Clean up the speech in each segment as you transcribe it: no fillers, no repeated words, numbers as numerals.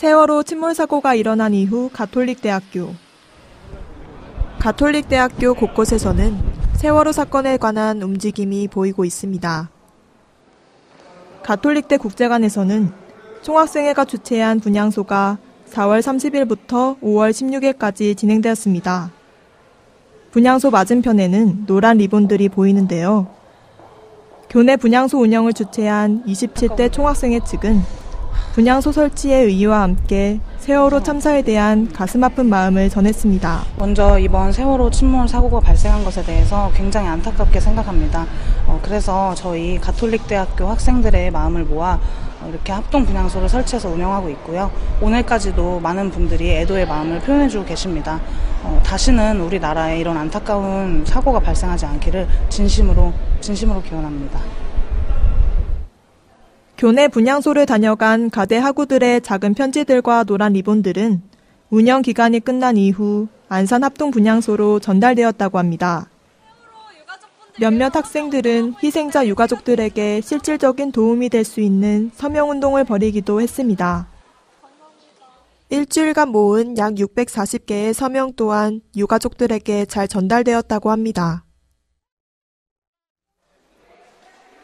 세월호 침몰 사고가 일어난 이후 가톨릭대학교 곳곳에서는 세월호 사건에 관한 움직임이 보이고 있습니다. 가톨릭대 국제관에서는 총학생회가 주최한 분향소가 4월 30일부터 5월 16일까지 진행되었습니다. 분향소 맞은편에는 노란 리본들이 보이는데요. 교내 분향소 운영을 주최한 27대 총학생회 측은 분향소 설치의 의의와 함께 세월호 참사에 대한 가슴 아픈 마음을 전했습니다. 먼저 이번 세월호 침몰 사고가 발생한 것에 대해서 굉장히 안타깝게 생각합니다. 그래서 저희 가톨릭대학교 학생들의 마음을 모아 이렇게 합동 분향소를 설치해서 운영하고 있고요. 오늘까지도 많은 분들이 애도의 마음을 표현해주고 계십니다. 다시는 우리나라에 이런 안타까운 사고가 발생하지 않기를 진심으로 기원합니다. 교내 분향소를 다녀간 가대 학우들의 작은 편지들과 노란 리본들은 운영 기간이 끝난 이후 안산 합동 분향소로 전달되었다고 합니다. 몇몇 학생들은 희생자 유가족들에게 실질적인 도움이 될 수 있는 서명운동을 벌이기도 했습니다. 일주일간 모은 약 640개의 서명 또한 유가족들에게 잘 전달되었다고 합니다.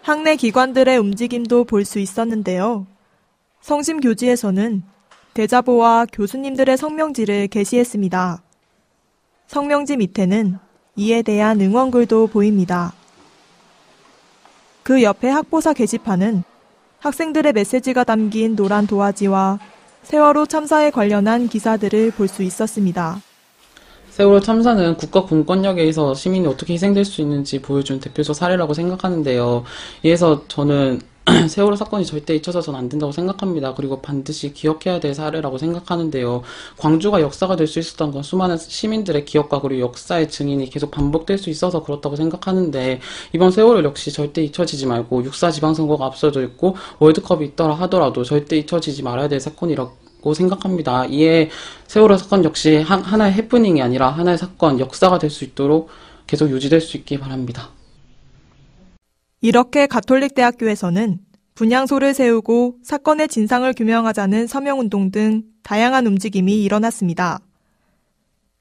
학내 기관들의 움직임도 볼 수 있었는데요. 성심교지에서는 대자보와 교수님들의 성명지를 게시했습니다. 성명지 밑에는 이에 대한 응원글도 보입니다. 그 옆에 학보사 게시판은 학생들의 메시지가 담긴 노란 도화지와 세월호 참사에 관련한 기사들을 볼 수 있었습니다. 세월호 참사는 국가 공권력에 의해서 시민이 어떻게 희생될 수 있는지 보여준 대표적 사례라고 생각하는데요. 이에서 저는 세월호 사건이 절대 잊혀져서는 안 된다고 생각합니다. 그리고 반드시 기억해야 될 사례라고 생각하는데요. 광주가 역사가 될 수 있었던 건 수많은 시민들의 기억과 그리고 역사의 증인이 계속 반복될 수 있어서 그렇다고 생각하는데, 이번 세월호 역시 절대 잊혀지지 말고, 육사 지방선거가 앞서져 있고 월드컵이 있더라 하더라도 절대 잊혀지지 말아야 될 사건이라고 생각합니다. 이에 세월호 사건 역시 하나의 해프닝이 아니라 하나의 사건, 역사가 될 수 있도록 계속 유지될 수 있길 바랍니다. 이렇게 가톨릭대학교에서는 분향소를 세우고 사건의 진상을 규명하자는 서명운동 등 다양한 움직임이 일어났습니다.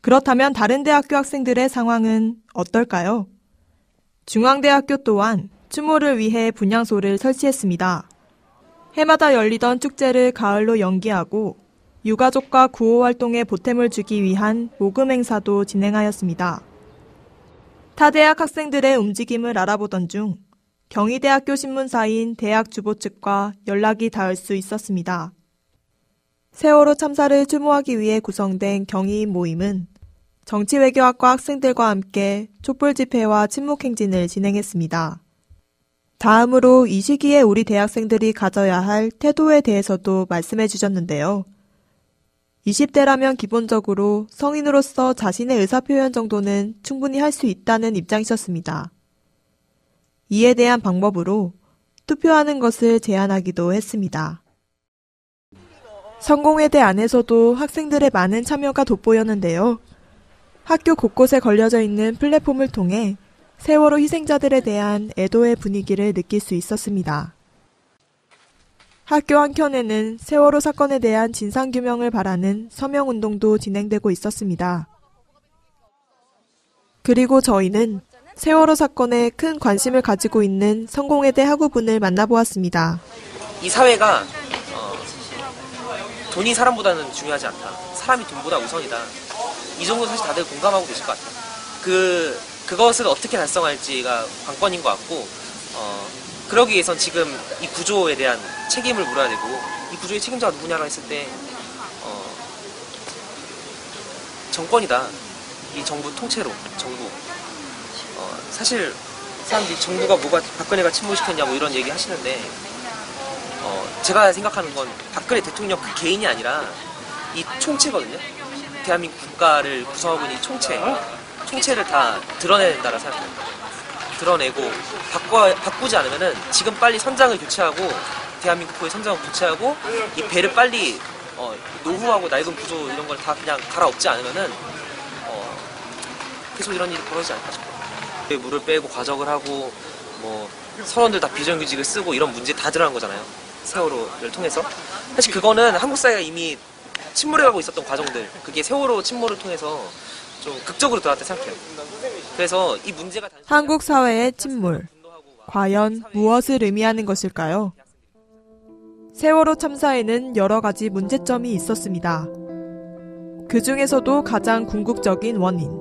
그렇다면 다른 대학교 학생들의 상황은 어떨까요? 중앙대학교 또한 추모를 위해 분향소를 설치했습니다. 해마다 열리던 축제를 가을로 연기하고 유가족과 구호활동에 보탬을 주기 위한 모금 행사도 진행하였습니다. 타 대학 학생들의 움직임을 알아보던 중 경희대학교 신문사인 대학 주보 측과 연락이 닿을 수 있었습니다. 세월호 참사를 추모하기 위해 구성된 경희인 모임은 정치외교학과 학생들과 함께 촛불 집회와 침묵행진을 진행했습니다. 다음으로 이 시기에 우리 대학생들이 가져야 할 태도에 대해서도 말씀해 주셨는데요. 20대라면 기본적으로 성인으로서 자신의 의사표현 정도는 충분히 할 수 있다는 입장이셨습니다. 이에 대한 방법으로 투표하는 것을 제안하기도 했습니다. 성공회대 안에서도 학생들의 많은 참여가 돋보였는데요. 학교 곳곳에 걸려져 있는 플랫폼을 통해 세월호 희생자들에 대한 애도의 분위기를 느낄 수 있었습니다. 학교 한켠에는 세월호 사건에 대한 진상규명을 바라는 서명운동도 진행되고 있었습니다. 그리고 저희는 세월호 사건에 큰 관심을 가지고 있는 성공회대 학우분을 만나보았습니다. 이 사회가 돈이 사람보다는 중요하지 않다. 사람이 돈보다 우선이다. 이 정도 사실 다들 공감하고 계실 것 같아요. 그것을 어떻게 달성할지가 관건인 것 같고, 그러기 위해선 지금 이 구조에 대한 책임을 물어야 되고, 이 구조의 책임자가 누구냐라고 했을 때 정권이다. 이 정부 통째로, 정부. 사실 사람들이 정부가 박근혜가 침몰시켰냐고 이런 얘기 하시는데, 제가 생각하는 건 박근혜 대통령 그 개인이 아니라 이 총체거든요. 대한민국 국가를 구성하고 있는 이 총체를 다 드러내야 된다고 생각합니다. 드러내고 바꾸지 않으면은 지금 빨리 선장을 교체하고, 대한민국의 선장을 교체하고, 이 배를 빨리 노후하고 낡은 구조 이런 걸 다 그냥 갈아엎지 않으면은 계속 이런 일이 벌어지지 않을까 싶어요. 물을 빼고 과적을 하고 선원들 다 비정규직을 쓰고 이런 문제 다 드러난 거잖아요. 세월호를 통해서. 사실 그거는 한국 사회가 이미 침몰해가고 있었던 과정들, 그게 세월호 침몰을 통해서 좀 극적으로 드러났다 생각해요. 그래서 이 문제가 한국 사회의 침몰, 과연 무엇을 의미하는 것일까요? 세월호 참사에는 여러 가지 문제점이 있었습니다. 그 중에서도 가장 궁극적인 원인,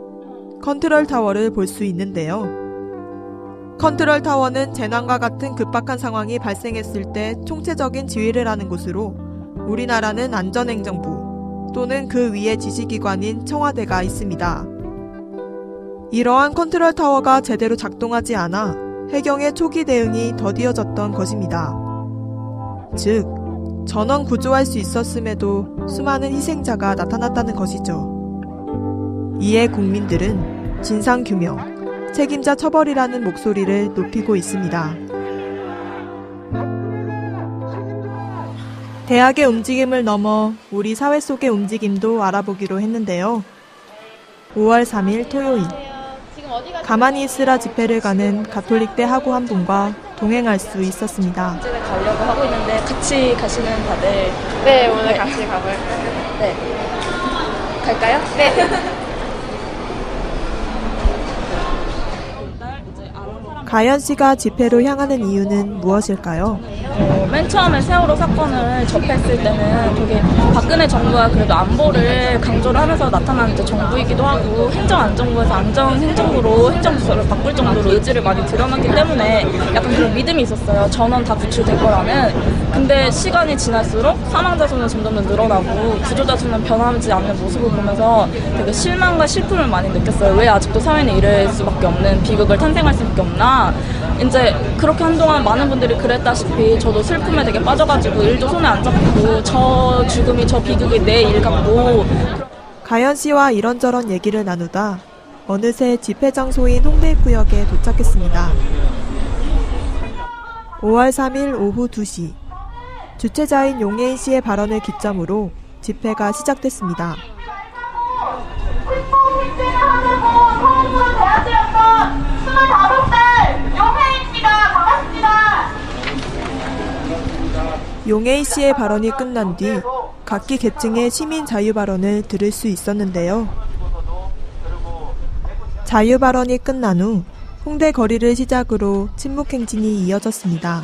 컨트롤 타워를 볼 수 있는데요. 컨트롤 타워는 재난과 같은 급박한 상황이 발생했을 때 총체적인 지휘를 하는 곳으로 우리나라는 안전행정부 또는 그 위의 지시기관인 청와대가 있습니다. 이러한 컨트롤 타워가 제대로 작동하지 않아 해경의 초기 대응이 더디어졌던 것입니다. 즉, 전원 구조할 수 있었음에도 수많은 희생자가 나타났다는 것이죠. 이에 국민들은 진상규명, 책임자 처벌이라는 목소리를 높이고 있습니다. 대학의 움직임을 넘어 우리 사회 속의 움직임도 알아보기로 했는데요. 5월 3일 토요일, 가만히 있으라 집회를 가는 가톨릭대 학우 한 분과 동행할 수 있었습니다. 집에 가려고 하고 있는데 같이 가시는 다들 네, 오늘 같이 가볼 네. 갈까요? 네. 가연 씨가 집회로 향하는 이유는 무엇일까요? 맨 처음에 세월호 사건을 접했을 때는 되게 박근혜 정부가 그래도 안보를 강조를 하면서 나타난 이제 정부이기도 하고 행정안정부에서 안전행정부로 행정부서를 바꿀 정도로 의지를 많이 드러났기 때문에 약간 그런 믿음이 있었어요. 전원 다 구출될 거라면. 근데 시간이 지날수록 사망자 수는 점점 더 늘어나고 구조자 수는 변하지 않는 모습을 보면서 되게 실망과 슬픔을 많이 느꼈어요. 왜 아직도 사회는 이럴 수밖에 없는 비극을 탄생할 수밖에 없나. 이제 그렇게 한동안 많은 분들이 그랬다시피 저도 슬픔에 되게 빠져가지고 일도 손에 안 잡고 저 죽음이 저 비극이 내 일 같고. 가연 씨와 이런저런 얘기를 나누다 어느새 집회 장소인 홍대입구역에 도착했습니다. 5월 3일 오후 2시, 주최자인 용혜인 씨의 발언을 기점으로 집회가 시작됐습니다. 용혜인 씨의 발언이 끝난 뒤 각기 계층의 시민 자유 발언을 들을 수 있었는데요. 자유 발언이 끝난 후 홍대 거리를 시작으로 침묵 행진이 이어졌습니다.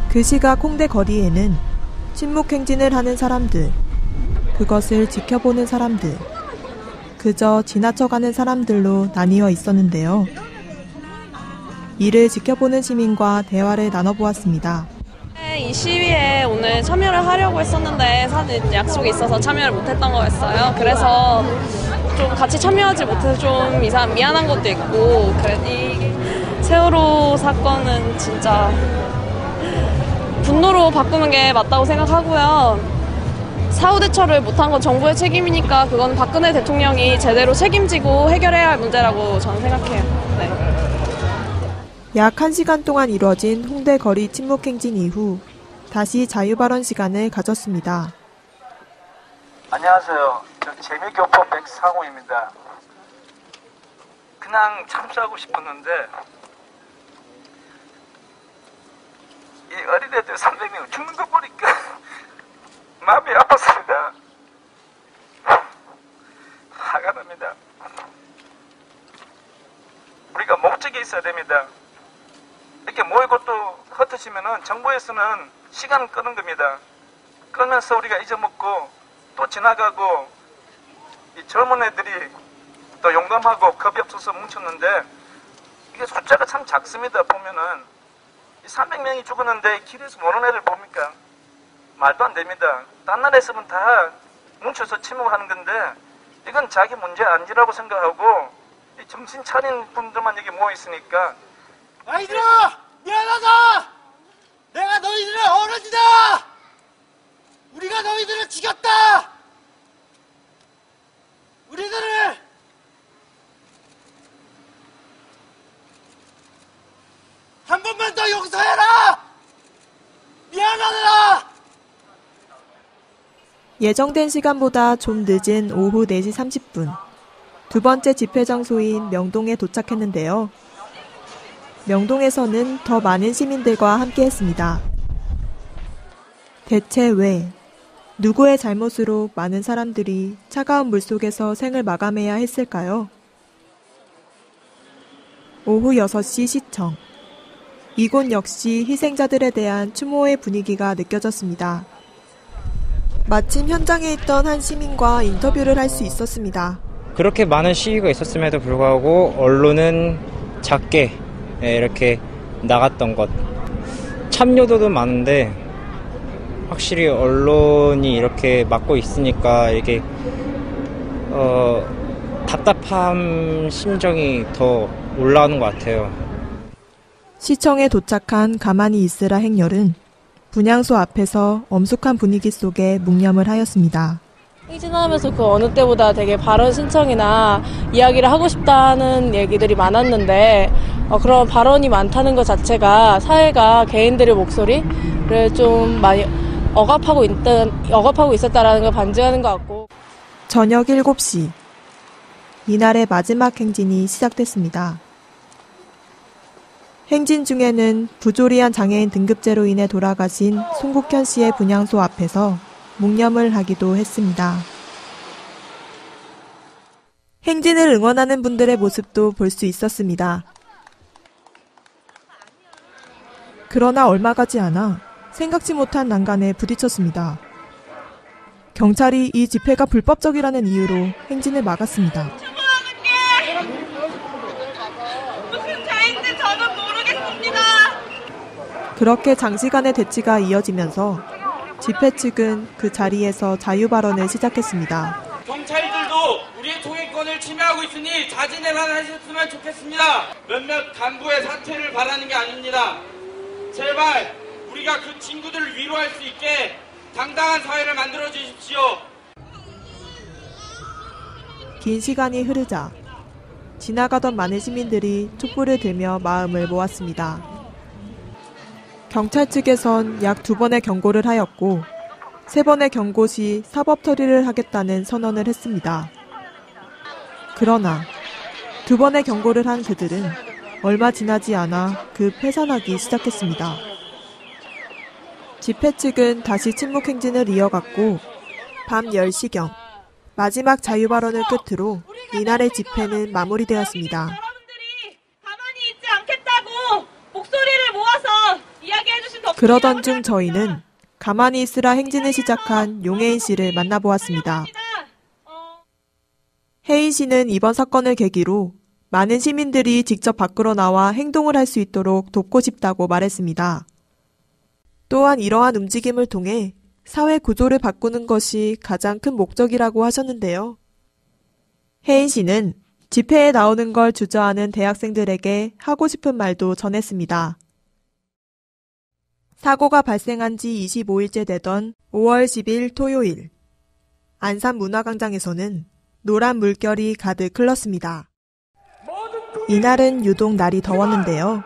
그 시각 홍대 거리에는 침묵 행진을 하는 사람들, 그것을 지켜보는 사람들, 그저 지나쳐가는 사람들로 나뉘어 있었는데요. 이를 지켜보는 시민과 대화를 나눠보았습니다. 이 시위에 오늘 참여를 하려고 했었는데 사실 약속이 있어서 참여를 못했던 거였어요. 그래서 좀 같이 참여하지 못해서 좀 미안한 것도 있고, 이 세월호 사건은 진짜 분노로 바꾸는 게 맞다고 생각하고요. 사후 대처를 못한 건 정부의 책임이니까 그건 박근혜 대통령이 제대로 책임지고 해결해야 할 문제라고 저는 생각해요. 네. 약 1시간 동안 이루어진 홍대 거리 침묵 행진 이후 다시 자유발언 시간을 가졌습니다. 안녕하세요. 저 재미교포 백상우입니다. 그냥 참수하고 싶었는데 이 어린애들 300명 죽는 거 보니까 마음이 아팠습니다. 화가 납니다. 우리가 목적이 있어야 됩니다. 이렇게 모이고 또 흩어지면은 정부에서는 시간 끄는 겁니다. 끄면서 우리가 잊어먹고 또 지나가고, 이 젊은 애들이 또 용감하고 겁이 없어서 뭉쳤는데 이게 숫자가 참 작습니다. 보면은 300명이 죽었는데 길에서 모는 애를 봅니까? 말도 안 됩니다. 딴 나라에서는 다 뭉쳐서 침묵하는 건데 이건 자기 문제 아니라고 생각하고 이 정신 차린 분들만 여기 모여 있으니까, 아이들아, 미안하다. 내가 너희들의 어른이다. 우리가 너희들을 죽였다. 우리들을 한 번만 더 용서해라. 미안하더라. 예정된 시간보다 좀 늦은 오후 4시 30분, 두 번째 집회 장소인 명동에 도착했는데요. 명동에서는 더 많은 시민들과 함께했습니다. 대체 왜? 누구의 잘못으로 많은 사람들이 차가운 물속에서 생을 마감해야 했을까요? 오후 6시 시청. 이곳 역시 희생자들에 대한 추모의 분위기가 느껴졌습니다. 마침 현장에 있던 한 시민과 인터뷰를 할 수 있었습니다. 그렇게 많은 시위가 있었음에도 불구하고 언론은 작게 이렇게 나갔던 것. 참여도도 많은데 확실히 언론이 이렇게 막고 있으니까 이게 답답한 심정이 더 올라오는 것 같아요. 시청에 도착한 가만히 있으라 행렬은 분향소 앞에서 엄숙한 분위기 속에 묵념을 하였습니다. 행진하면서 그 어느 때보다 되게 발언 신청이나 이야기를 하고 싶다는 얘기들이 많았는데 그런 발언이 많다는 것 자체가 사회가 개인들의 목소리를 좀 많이 억압하고 있었다라는 걸 반증하는 것 같고. 저녁 7시. 이날의 마지막 행진이 시작됐습니다. 행진 중에는 부조리한 장애인 등급제로 인해 돌아가신 송국현 씨의 분향소 앞에서 묵념을 하기도 했습니다. 행진을 응원하는 분들의 모습도 볼 수 있었습니다. 그러나 얼마 가지 않아 생각지 못한 난간에 부딪혔습니다. 경찰이 이 집회가 불법적이라는 이유로 행진을 막았습니다. 무슨 죄인지 저는 모르겠습니다. 그렇게 장시간의 대치가 이어지면서 집회 측은 그 자리에서 자유 발언을 시작했습니다. 경찰들도 우리의 통일권을 침해하고 있으니 자진을 하셨으면 좋겠습니다. 몇몇 간부의 사퇴를 바라는 게 아닙니다. 제발 우리가 그 친구들을 위로할 수 있게 당당한 사회를 만들어 주십시오. 긴 시간이 흐르자 지나가던 많은 시민들이 촛불을 들며 마음을 모았습니다. 경찰 측에선 약 2번의 경고를 하였고 3번의 경고 시 사법 처리를 하겠다는 선언을 했습니다. 그러나 2번의 경고를 한 그들은 얼마 지나지 않아 폐산하기 시작했습니다. 집회 측은 다시 침묵 행진을 이어갔고 밤 10시경 마지막 자유 발언을 끝으로 이날의 집회는 마무리되었습니다. 여러분들이 가만히 있지 않겠다고 목소리를 모아서 이야기해주신 덕분에 그러던 중 저희는 가만히 있으라 행진을 시작한 용혜인 씨를 만나보았습니다. 혜인 씨는 이번 사건을 계기로 많은 시민들이 직접 밖으로 나와 행동을 할 수 있도록 돕고 싶다고 말했습니다. 또한 이러한 움직임을 통해 사회 구조를 바꾸는 것이 가장 큰 목적이라고 하셨는데요. 혜인 씨는 집회에 나오는 걸 주저하는 대학생들에게 하고 싶은 말도 전했습니다. 사고가 발생한 지 25일째 되던 5월 10일 토요일, 안산 문화광장에서는 노란 물결이 가득 흘렀습니다. 이날은 유독 날이 더웠는데요.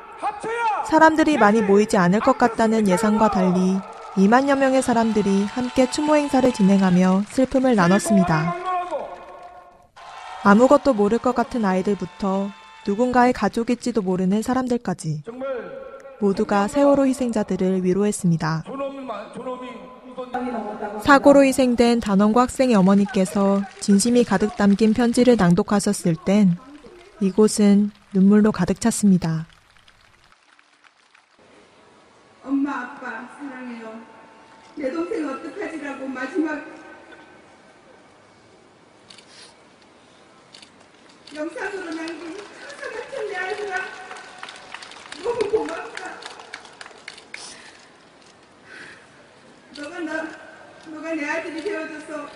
사람들이 많이 모이지 않을 것 같다는 예상과 달리 2만여 명의 사람들이 함께 추모 행사를 진행하며 슬픔을 나눴습니다. 아무것도 모를 것 같은 아이들부터 누군가의 가족일지도 모르는 사람들까지 모두가 세월호 희생자들을 위로했습니다. 사고로 희생된 단원고 학생의 어머니께서 진심이 가득 담긴 편지를 낭독하셨을 땐 이곳은 눈물로 가득 찼습니다. 엄마, 아빠 사랑해요. 내 동생 어떡하지라고 마지막 영상으로 남긴 천사 같은 내 아이들아 너무 고맙다. 너가 내 아들이 되어줘서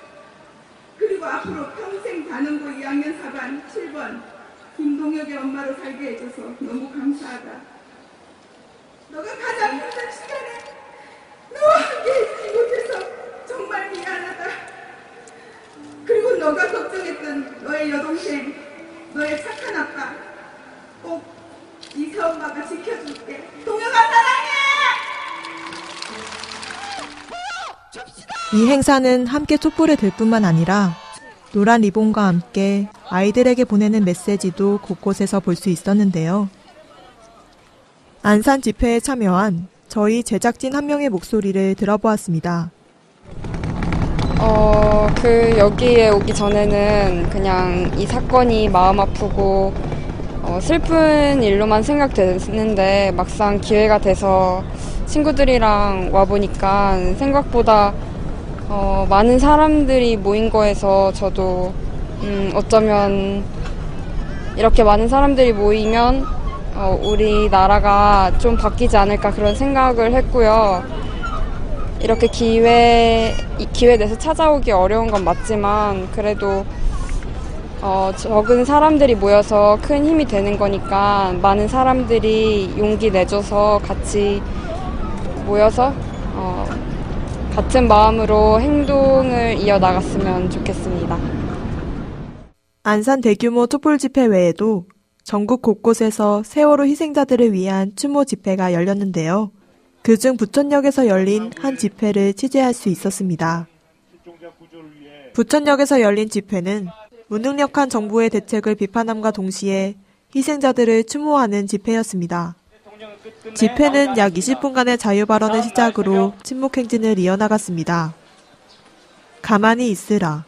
그리고 앞으로 평생 단원고 2학년 4반 7번 김동혁의 엄마로 살게 해줘서 너무 감사하다. 너가 가장 힘든 시간에 너와 함께 있지 못해서 정말 미안하다. 그리고 너가 걱정했던 너의 여동생, 너의 착한 아빠 꼭 이세 엄마가 지켜줄게. 동혁아 사랑해! 이 행사는 함께 촛불을 들 뿐만 아니라 노란 리본과 함께 아이들에게 보내는 메시지도 곳곳에서 볼 수 있었는데요. 안산 집회에 참여한 저희 제작진 한 명의 목소리를 들어보았습니다. 여기에 오기 전에는 그냥 이 사건이 마음 아프고 슬픈 일로만 생각됐는데 막상 기회가 돼서 친구들이랑 와보니까 생각보다 많은 사람들이 모인 거에서 저도 어쩌면 이렇게 많은 사람들이 모이면 우리나라가 좀 바뀌지 않을까 그런 생각을 했고요. 이렇게 기회 내서 찾아오기 어려운 건 맞지만 그래도 적은 사람들이 모여서 큰 힘이 되는 거니까 많은 사람들이 용기 내줘서 같이 모여서 같은 마음으로 행동을 이어나갔으면 좋겠습니다. 안산 대규모 촛불 집회 외에도 전국 곳곳에서 세월호 희생자들을 위한 추모 집회가 열렸는데요. 그중 부천역에서 열린 한 집회를 취재할 수 있었습니다. 부천역에서 열린 집회는 무능력한 정부의 대책을 비판함과 동시에 희생자들을 추모하는 집회였습니다. 집회는 약 20분간의 자유발언을 시작으로 침묵행진을 이어나갔습니다. 가만히 있으라.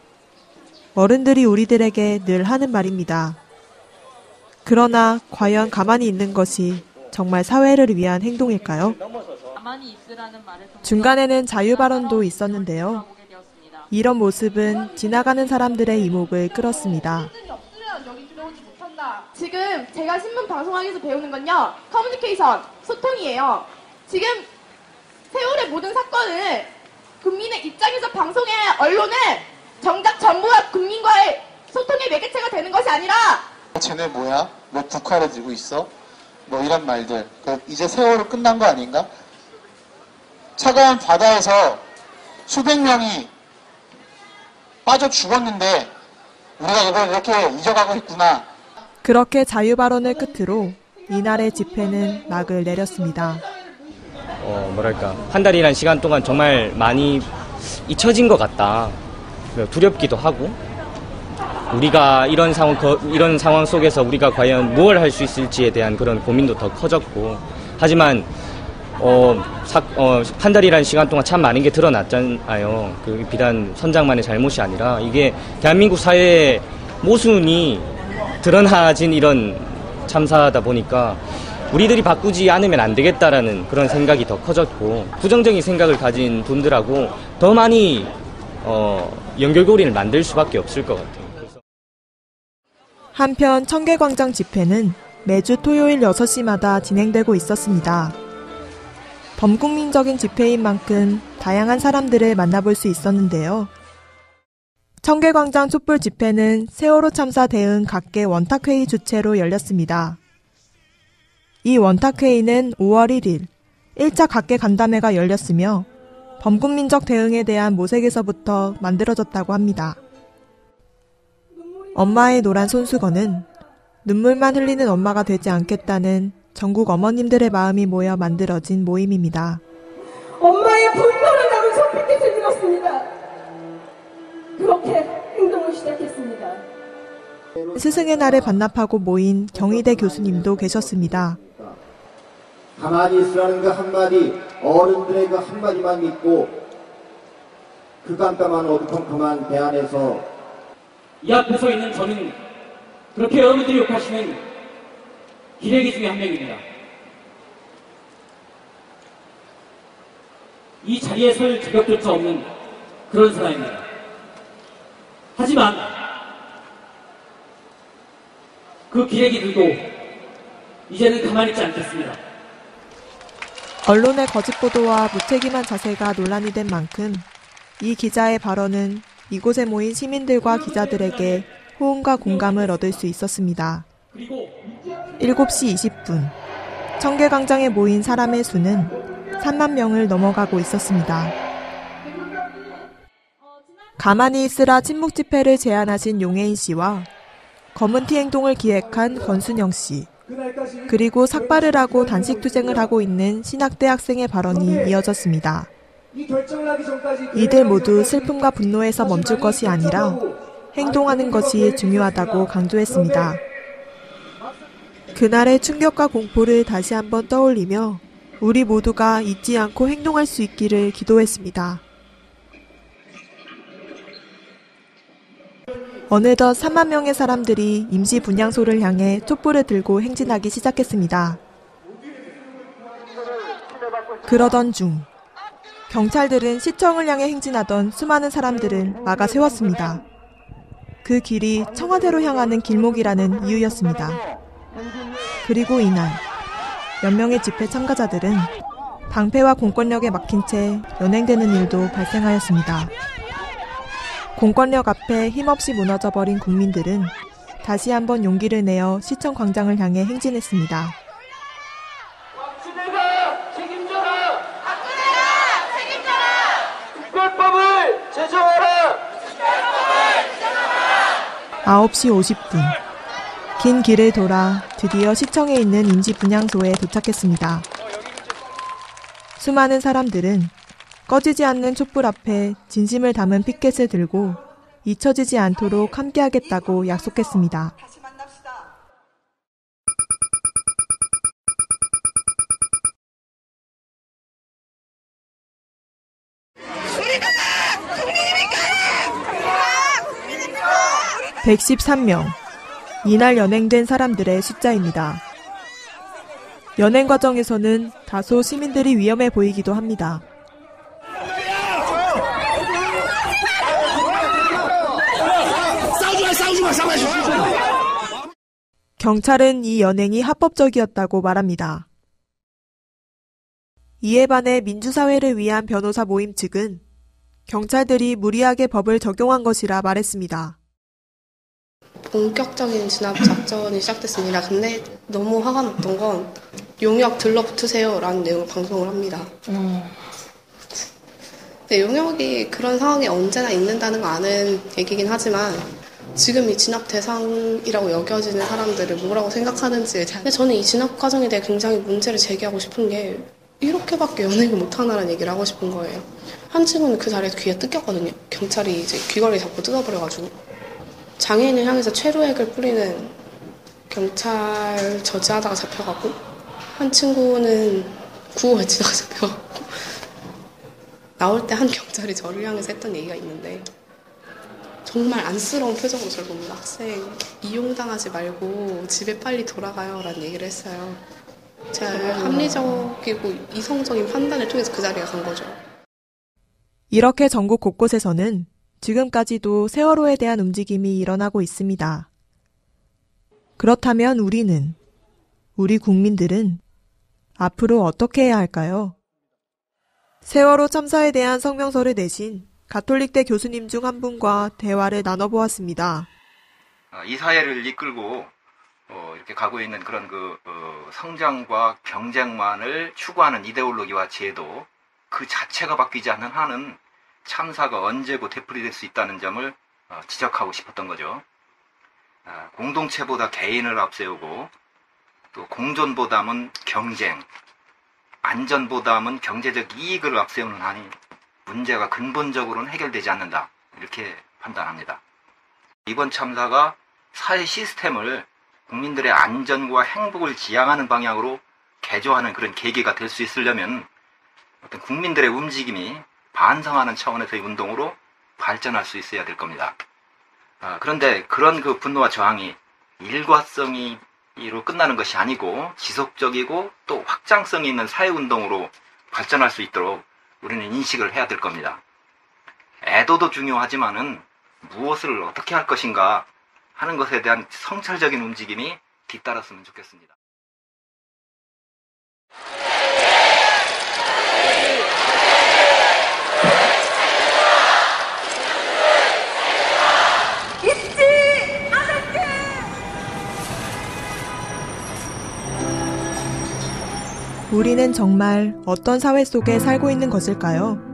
어른들이 우리들에게 늘 하는 말입니다. 그러나 과연 가만히 있는 것이 정말 사회를 위한 행동일까요? 중간에는 자유발언도 있었는데요. 이런 모습은 지나가는 사람들의 이목을 끌었습니다. 지금 제가 신문 방송학에서 배우는 건요. 커뮤니케이션, 소통이에요. 지금 세월의 모든 사건을 국민의 입장에서 방송해 언론은 정작 정부와 국민과의 소통의 매개체가 되는 것이 아니라 쟤네 뭐야? 왜 북한을 들고 있어? 뭐 이런 말들. 이제 세월호 끝난 거 아닌가? 차가운 바다에서 수백 명이 빠져 죽었는데 우리가 이걸 이렇게 잊어가고 있구나. 그렇게 자유발언을 끝으로 이날의 집회는 막을 내렸습니다. 한 달이란 시간 동안 정말 많이 잊혀진 것 같다. 두렵기도 하고 우리가 이런 상황 속에서 우리가 과연 무엇을 할 수 있을지에 대한 그런 고민도 더 커졌고 하지만 한 달이란 시간 동안 참 많은 게 드러났잖아요. 비단 선장만의 잘못이 아니라 이게 대한민국 사회의 모순이 드러나진 이런 참사다 보니까 우리들이 바꾸지 않으면 안 되겠다라는 그런 생각이 더 커졌고 부정적인 생각을 가진 분들하고 더 많이 연결고리를 만들 수밖에 없을 것 같아요. 한편 청계광장 집회는 매주 토요일 6시마다 진행되고 있었습니다. 범국민적인 집회인 만큼 다양한 사람들을 만나볼 수 있었는데요. 청계광장 촛불 집회는 세월호 참사 대응 각계 원탁회의 주최로 열렸습니다. 이 원탁회의는 5월 1일 1차 각계 간담회가 열렸으며 범국민적 대응에 대한 모색에서부터 만들어졌다고 합니다. 엄마의 노란 손수건은 눈물만 흘리는 엄마가 되지 않겠다는 전국 어머님들의 마음이 모여 만들어진 모임입니다. 엄마의 분노를 나는 손빛에 들었습니다. 그렇게 행동을 시작했습니다. 스승의 날을 반납하고 모인 경희대 교수님도 계셨습니다. 가만히 있으라는 그 한마디, 어른들의 그 한마디만 믿고 그 깜깜한 어두컴컴한 배 안에서 이 앞에 서 있는 저는 그렇게 여러분들이 욕하시는 기레기 중에 한 명입니다. 이 자리에 설 자격조차 없는 그런 사람입니다. 하지만 그 기레기들도 이제는 가만히 있지 않겠습니다. 언론의 거짓 보도와 무책임한 자세가 논란이 된 만큼 이 기자의 발언은 이곳에 모인 시민들과 기자들에게 호응과 공감을 얻을 수 있었습니다. 7시 20분, 청계광장에 모인 사람의 수는 3만 명을 넘어가고 있었습니다. 가만히 있으라 침묵 집회를 제안하신 용혜인 씨와 검은티 행동을 기획한 권순영 씨, 그리고 삭발을 하고 단식 투쟁을 하고 있는 신학대 학생의 발언이 이어졌습니다. 이들 모두 슬픔과 분노에서 멈출 것이 아니라 행동하는 것이 중요하다고 강조했습니다. 그날의 충격과 공포를 다시 한번 떠올리며 우리 모두가 잊지 않고 행동할 수 있기를 기도했습니다. 어느덧 3만 명의 사람들이 임시 분향소를 향해 촛불을 들고 행진하기 시작했습니다. 그러던 중 경찰들은 시청을 향해 행진하던 수많은 사람들을 막아 세웠습니다. 그 길이 청와대로 향하는 길목이라는 이유였습니다. 그리고 이날 몇 명의 집회 참가자들은 방패와 공권력에 막힌 채 연행되는 일도 발생하였습니다. 공권력 앞에 힘없이 무너져버린 국민들은 다시 한번 용기를 내어 시청 광장을 향해 행진했습니다. 박근혜가 책임져라! 박근혜가 책임져라! 특별법을 제정하라! 9시 50분. 긴 길을 돌아 드디어 시청에 있는 임시 분향소에 도착했습니다. 수많은 사람들은 꺼지지 않는 촛불 앞에 진심을 담은 피켓을 들고 잊혀지지 않도록 함께하겠다고 약속했습니다. 아! 113명. 이날 연행된 사람들의 숫자입니다. 연행 과정에서는 다소 시민들이 위험해 보이기도 합니다. 경찰은 이 연행이 합법적이었다고 말합니다. 이에 반해 민주사회를 위한 변호사 모임 측은 경찰들이 무리하게 법을 적용한 것이라 말했습니다. 본격적인 진압 작전이 시작됐습니다. 근데 너무 화가 났던 건 용역 들러붙으세요 라는 내용을 방송을 합니다. 근데 용역이 그런 상황에 언제나 있는다는 거 아는 얘기긴 하지만 지금 이 진압 대상이라고 여겨지는 사람들을 뭐라고 생각하는지에 대한, 근데 저는 이 진압 과정에 대해 굉장히 문제를 제기하고 싶은 게 이렇게밖에 연행을 못하나라는 얘기를 하고 싶은 거예요. 한 친구는 그 자리에서 귀에 뜯겼거든요. 경찰이 이제 귀걸이 잡고 뜯어버려가지고. 장애인을 향해서 최루액을 뿌리는 경찰 저지하다가 잡혀가고, 한 친구는 구호 외치다가 잡혀가고, 나올 때 한 경찰이 저를 향해서 했던 얘기가 있는데 정말 안쓰러운 표정으로 저를 봅니다. 학생 이용당하지 말고 집에 빨리 돌아가요 라는 얘기를 했어요. 제가 합리적이고 이성적인 판단을 통해서 그 자리에 간 거죠. 이렇게 전국 곳곳에서는 지금까지도 세월호에 대한 움직임이 일어나고 있습니다. 그렇다면 우리 국민들은 앞으로 어떻게 해야 할까요? 세월호 참사에 대한 성명서를 내신 가톨릭대 교수님 중 한 분과 대화를 나눠보았습니다. 이 사회를 이끌고 이렇게 가고 있는 그런 성장과 경쟁만을 추구하는 이데올로기와 제도 그 자체가 바뀌지 않는 한은 참사가 언제고 되풀이될 수 있다는 점을 지적하고 싶었던 거죠. 공동체보다 개인을 앞세우고 또 공존보다는 경쟁, 안전보다는 경제적 이익을 앞세우는 한이 문제가 근본적으로는 해결되지 않는다. 이렇게 판단합니다. 이번 참사가 사회 시스템을 국민들의 안전과 행복을 지향하는 방향으로 개조하는 그런 계기가 될 수 있으려면 어떤 국민들의 움직임이 반성하는 차원에서의 운동으로 발전할 수 있어야 될 겁니다. 그런데 그런 그 분노와 저항이 일과성으로 끝나는 것이 아니고 지속적이고 또 확장성이 있는 사회운동으로 발전할 수 있도록 우리는 인식을 해야 될 겁니다. 애도도 중요하지만은 무엇을 어떻게 할 것인가 하는 것에 대한 성찰적인 움직임이 뒤따랐으면 좋겠습니다. 잊지 않을게! 우리는 정말 어떤 사회 속에 살고 있는 것일까요?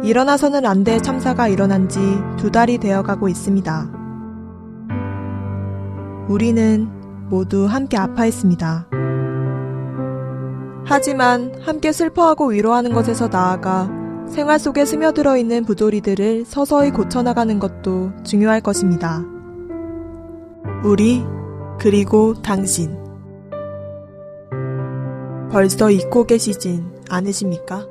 일어나서는 안 될 참사가 일어난 지 2달이 되어가고 있습니다. 우리는 모두 함께 아파했습니다. 하지만 함께 슬퍼하고 위로하는 것에서 나아가 생활 속에 스며들어 있는 부조리들을 서서히 고쳐나가는 것도 중요할 것입니다. 우리, 그리고 당신. 벌써 잊고 계시진 않으십니까?